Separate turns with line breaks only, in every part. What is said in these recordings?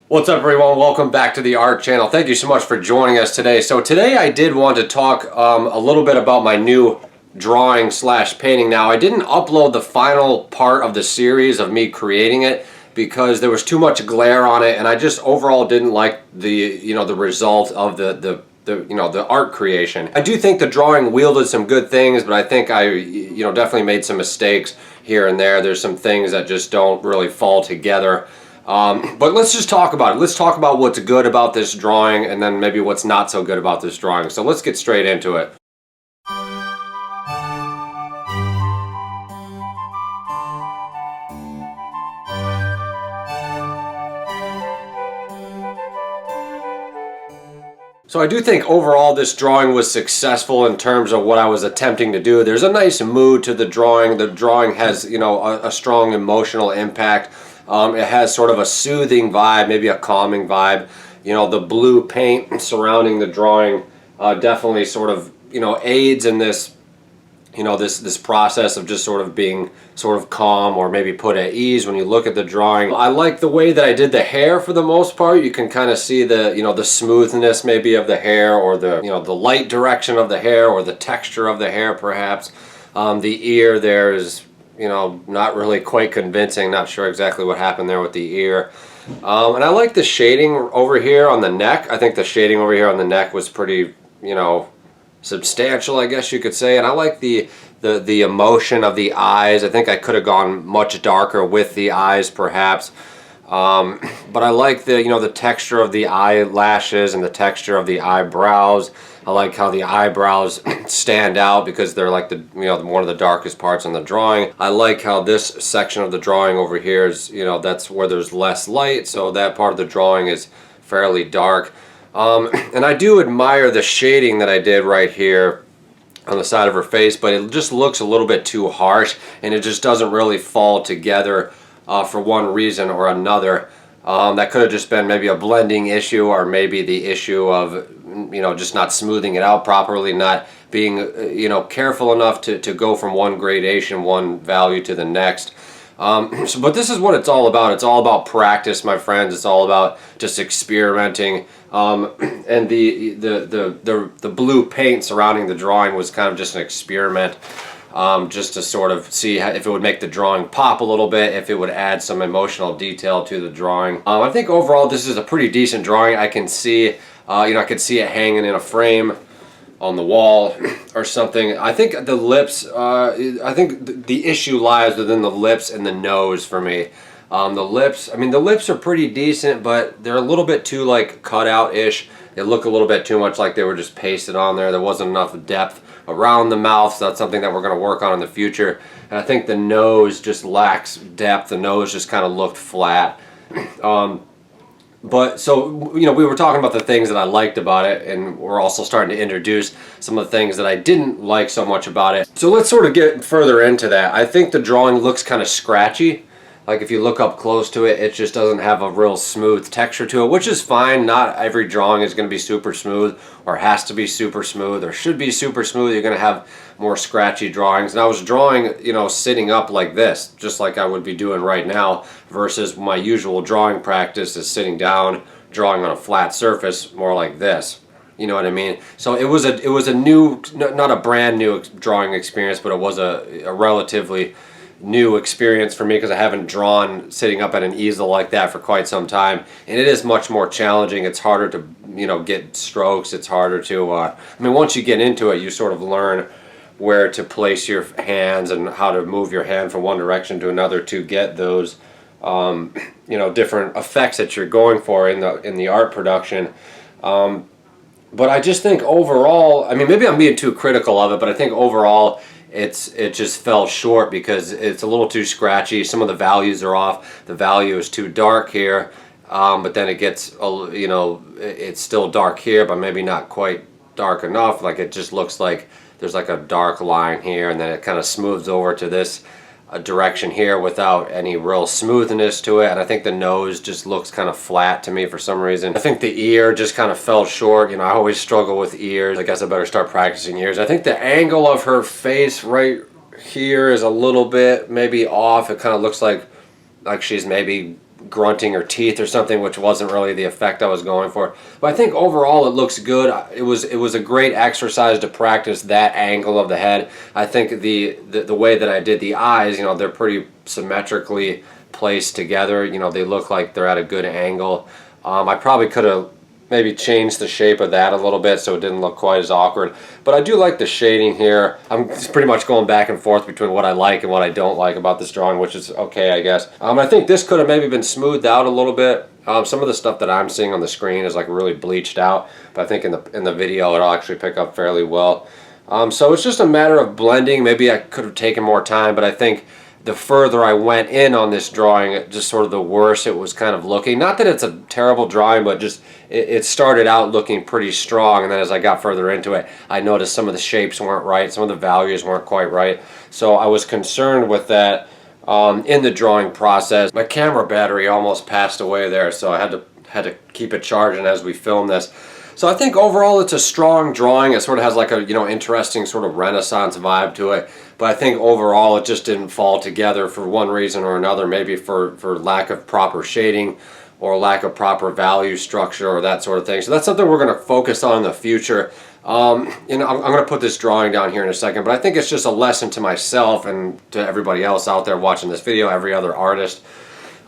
What's up, everyone? Welcome back to the Art Channel. Thank you so much for joining us today. So today I did want to talk a little bit about my new drawing slash painting. Now, I didn't upload the final part of the series of me creating it because there was too much glare on it, and I just overall didn't like the result of the art creation. I do think the drawing wielded some good things, but I think I definitely made some mistakes here and there. There's some things that just don't really fall together. But let's just talk about it. Let's talk about what's good about this drawing and then maybe what's not so good about this drawing. So let's get straight into it. So I do think overall this drawing was successful in terms of what I was attempting to do. There's a nice mood to the drawing. The drawing has, a strong emotional impact. It has sort of a soothing vibe, maybe a calming vibe. The blue paint surrounding the drawing definitely sort of, aids in this, this process of just sort of being sort of calm or maybe put at ease when you look at the drawing. I like the way that I did the hair for the most part. You can kind of see the, the smoothness maybe of the hair, or the, the light direction of the hair, or the texture of the hair perhaps. The ear there is, not really quite convincing. Not sure exactly what happened there with the ear. And I like the shading over here on the neck. I think the shading over here on the neck was pretty, substantial, I guess you could say. And I like the emotion of the eyes. I think I could have gone much darker with the eyes perhaps. But I like the texture of the eyelashes and the texture of the eyebrows. I like how the eyebrows stand out because they're like one of the darkest parts on the drawing. I like how this section of the drawing over here is, that's where there's less light, so that part of the drawing is fairly dark. And I do admire the shading that I did right here on the side of her face, but it just looks a little bit too harsh, and it just doesn't really fall together for one reason or another. That could have just been maybe a blending issue, or maybe the issue of just not smoothing it out properly, not being careful enough to go from one gradation, one value to the next. But this is what it's all about. It's all about practice, my friends. It's all about just experimenting. And the blue paint surrounding the drawing was kind of just an experiment, just to sort of see if it would make the drawing pop a little bit, if it would add some emotional detail to the drawing. I think overall this is a pretty decent drawing. I can see, I could see it hanging in a frame on the wall or something. I think the lips, I think the issue lies within the lips and the nose for me. The lips, the lips are pretty decent, but they're a little bit too like cut out-ish. They look a little bit too much like they were just pasted on there. There wasn't enough depth around the mouth, so that's something that we're going to work on in the future. And I think the nose just lacks depth. The nose just kind of looked flat. But so, we were talking about the things that I liked about it, and we're also starting to introduce some of the things that I didn't like so much about it. So let's sort of get further into that. I think the drawing looks kind of scratchy. Like if you look up close to it, it just doesn't have a real smooth texture to it, which is fine. Not every drawing is going to be super smooth, or has to be super smooth, or should be super smooth. You're going to have more scratchy drawings. And I was drawing, sitting up like this, just like I would be doing right now, versus my usual drawing practice is sitting down, drawing on a flat surface, more like this. You know what I mean? So it was a new, not a brand new drawing experience, but it was a relatively new experience for me, because I haven't drawn sitting up at an easel like that for quite some time, and it is much more challenging. It's harder to get strokes. It's harder to once you get into it, you sort of learn where to place your hands and how to move your hand from one direction to another to get those different effects that you're going for in the art production. But I just think overall, maybe I'm being too critical of it, but I think overall it just fell short because it's a little too scratchy. Some of the values are off. The value is too dark here, but then it gets, it's still dark here, but maybe not quite dark enough. Like it just looks like there's like a dark line here, and then it kind of smooths over to this direction here without any real smoothness to it. And I think the nose just looks kind of flat to me for some reason. I think the ear just kind of fell short. I always struggle with ears. I guess I better start practicing ears. I think the angle of her face right here is a little bit maybe off. It kind of looks like she's maybe grunting or teeth or something, which wasn't really the effect I was going for. But I think overall it looks good. It was a great exercise to practice that angle of the head. I think the way that I did the eyes, you know, they're pretty symmetrically placed together. You know, they look like they're at a good angle. I probably could have maybe changed the shape of that a little bit so it didn't look quite as awkward. But I do like the shading here. I'm pretty much going back and forth between what I like and what I don't like about this drawing, which is okay, I guess. I think this could have maybe been smoothed out a little bit. Some of the stuff that I'm seeing on the screen is like really bleached out, but I think in the video it'll actually pick up fairly well. So it's just a matter of blending. Maybe I could have taken more time, but I think the further I went in on this drawing, just sort of the worse it was kind of looking. Not that it's a terrible drawing, but just it started out looking pretty strong, and then as I got further into it, I noticed some of the shapes weren't right, some of the values weren't quite right. So I was concerned with that in the drawing process. My camera battery almost passed away there, so I had to keep it charging as we film this. So I think overall it's a strong drawing. It sort of has like a, you know, interesting sort of Renaissance vibe to it. But I think overall it just didn't fall together for one reason or another, maybe for lack of proper shading or lack of proper value structure or that sort of thing. So that's something we're going to focus on in the future. You know, I'm going to put this drawing down here in a second, but I think it's just a lesson to myself and to everybody else out there watching this video, every other artist.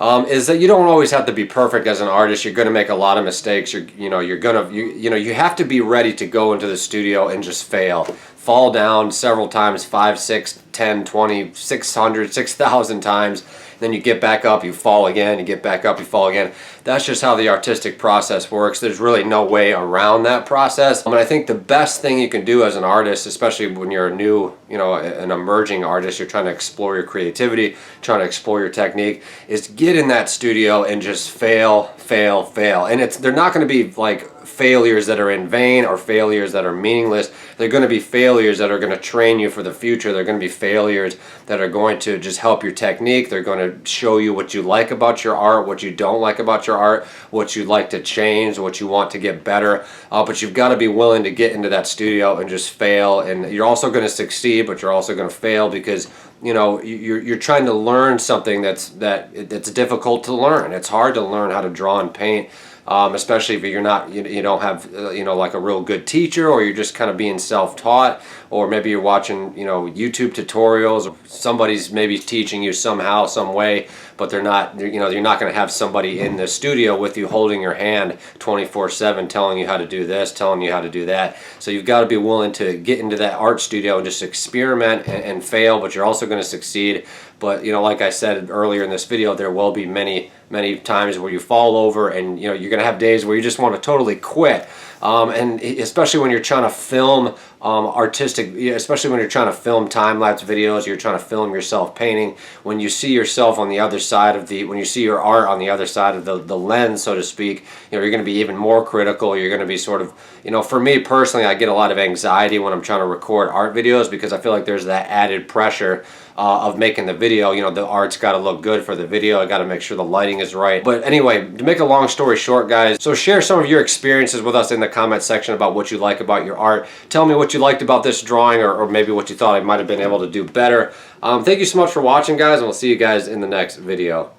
Is that you don't always have to be perfect as an artist. You're going to make a lot of mistakes. You have to be ready to go into the studio and just fail. Fall down several times, 5, 6, 10, 20, 600, 6,000 times. Then you get back up, you fall again, you get back up, you fall again. That's just how the artistic process works. There's really no way around that process. And I think the best thing you can do as an artist, especially when you're a new, you know, an emerging artist, you're trying to explore your creativity, trying to explore your technique, is get in that studio and just fail, fail, fail. And they're not going to be like failures that are in vain or failures that are meaningless. They're going to be failures that are going to train you for the future. They're going to be failures that are going to just help your technique. They're going to show you what you like about your art, what you don't like about your art, what you'd like to change, what you want to get better. But you've got to be willing to get into that studio and just fail. And you're also going to succeed, but you're also going to fail because, you know, you're trying to learn something that's difficult to learn. It's hard to learn how to draw and paint. Especially if you're not, you don't have, you know, like a real good teacher, or you're just kind of being self-taught, or maybe you're watching, you know, YouTube tutorials, or somebody's maybe teaching you somehow, some way, but they're not, you know, you're not going to have somebody in the studio with you holding your hand 24/7 telling you how to do this, telling you how to do that. So you've got to be willing to get into that art studio and just experiment and fail, but you're also going to succeed. But, you know, like I said earlier in this video, there will be many times where you fall over, and, you know, you're going to have days where you just want to totally quit. And especially when you're trying to film especially when you're trying to film time-lapse videos, you're trying to film yourself painting, when you see yourself on the other side of when you see your art on the other side of the lens, so to speak, you know, you're going to be even more critical. You're going to be sort of, you know, for me personally, I get a lot of anxiety when I'm trying to record art videos because I feel like there's that added pressure of making the video. You know, the art's got to look good for the video. I got to make sure the lighting is right. But anyway, to make a long story short, guys, so share some of your experiences with us in the comment section about what you like about your art. Tell me what you liked about this drawing, or maybe what you thought I might have been able to do better. Thank you so much for watching, guys, and we'll see you guys in the next video.